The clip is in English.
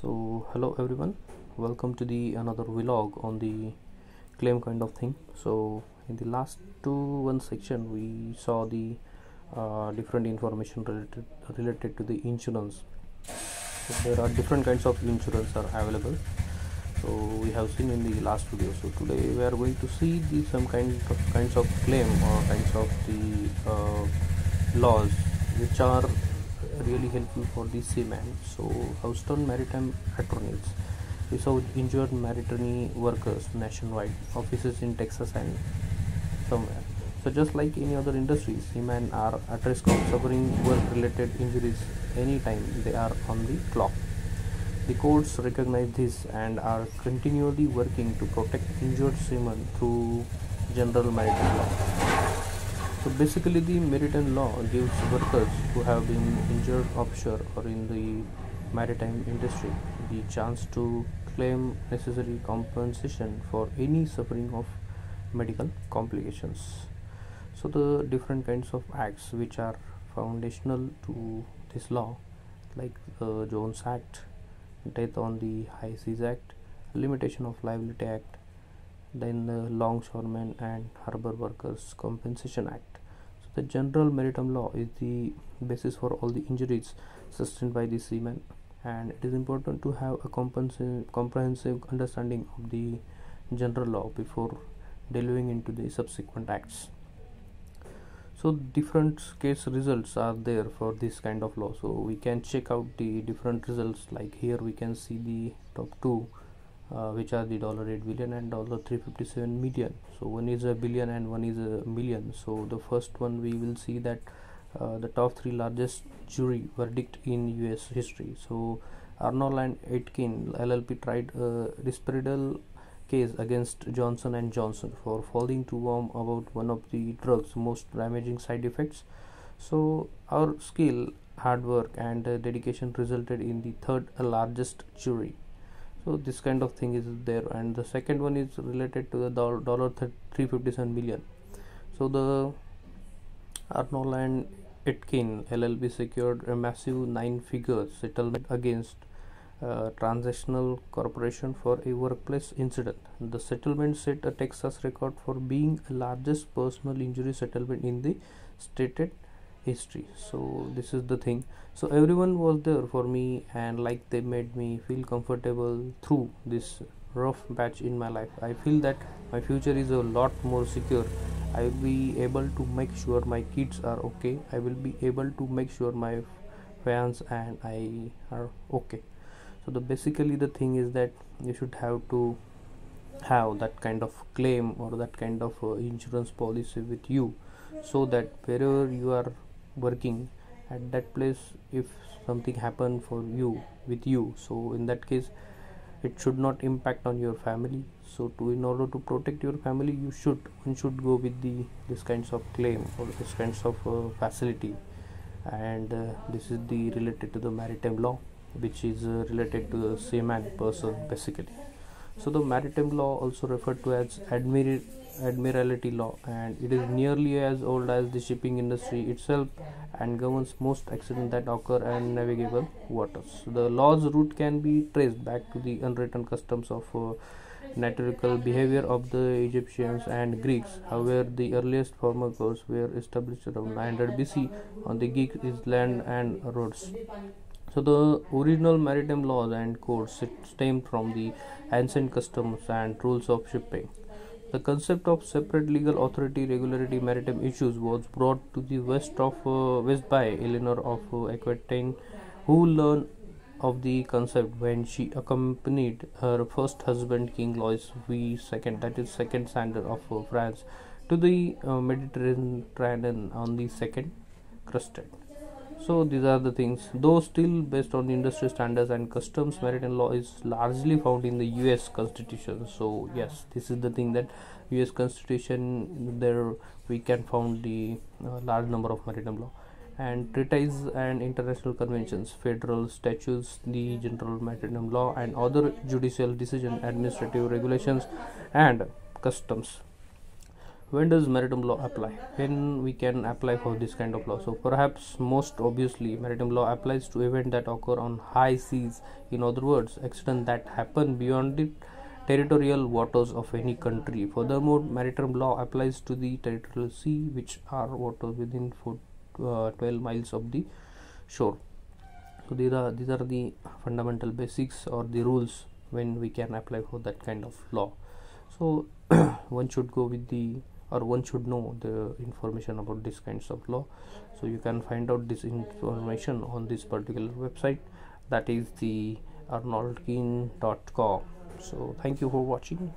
So hello everyone, welcome to the another vlog on the claim kind of thing. So in the last one section we saw the different information related to the insurance. So there are different kinds of insurance are available, so we have seen in the last video. So today we are going to see some kinds of claim or kinds of the laws which are really helpful for the seamen. So Houston Maritime Attorneys is out injured maritime workers nationwide, offices in Texas and somewhere. So just like any other industry, seamen are at risk of suffering work-related injuries anytime they are on the clock. The courts recognize this and are continually working to protect injured seamen through general maritime law. So basically the maritime law gives workers who have been injured offshore or in the maritime industry the chance to claim necessary compensation for any suffering of medical complications. So the different kinds of acts which are foundational to this law, like the Jones Act, Death on the High Seas Act, Limitation of Liability Act, then the Longshoremen and Harbor Workers Compensation Act. So the general maritime law is the basis for all the injuries sustained by the seamen, and it is important to have a comprehensive understanding of the general law before delving into the subsequent acts. So different case results are there for this kind of law, so we can check out the different results. Like here we can see the top two, which are the $8 billion and $357 million. So one is a billion and one is a million. So the first one we will see that the top three largest jury verdict in US history. So Arnold and Aitken LLP tried a disparate case against Johnson & Johnson for failing to warn about one of the drug's most damaging side effects. So our skill, hard work and dedication resulted in the third largest jury. So this kind of thing is there. And the second one is related to the $357 million. So the Arnold and Aitken LLP secured a massive 9-figure settlement against Transactional Corporation for a workplace incident. The settlement set a Texas record for being the largest personal injury settlement in the stated history. So this is the thing. So everyone was there for me, and like they made me feel comfortable through this rough patch in my life. I feel that my future is a lot more secure. I will be able to make sure my kids are okay. I will be able to make sure my fans and I are okay. So basically the thing is that you should have to have that kind of claim or that kind of insurance policy with you, so that wherever you are working at that place, if something happen for you with you, so in that case it should not impact on your family. So in order to protect your family, one should go with this kinds of claim or this kinds of facility. And this is the related to the maritime law, which is related to the seaman person basically. So the maritime law, also referred to as admiralty law, and it is nearly as old as the shipping industry itself and governs most accidents that occur in navigable waters. The law's root can be traced back to the unwritten customs of nautical behavior of the Egyptians and Greeks. However, the earliest formal codes were established around 900 BC on the Greek island and Rhodes. So the original maritime laws and codes stemmed from the ancient customs and rules of shipping. The concept of separate legal authority regulating maritime issues was brought to the west by Eleanor of Aquitaine, who learned of the concept when she accompanied her first husband, King Louis II, that is second Sander of France, to the Mediterranean on the second crusade. So these are the things. Though still based on industry standards and customs, maritime law is largely found in the US Constitution. So yes, this is the thing, that US Constitution, there we can find the large number of maritime law and treaties and international conventions, federal statutes, the general maritime law and other judicial decision, administrative regulations and customs. when does maritime law apply? When we can apply for this kind of law? So perhaps most obviously maritime law applies to events that occur on high seas. In other words, accidents that happen beyond the territorial waters of any country. Furthermore, maritime law applies to the territorial sea, which are waters within 12 miles of the shore. So these are the fundamental basics or the rules when we can apply for that kind of law. So one should go with the, or one should know the information about these kinds of law. So you can find out this information on this particular website, that is the arnoldkeen.com. So thank you for watching.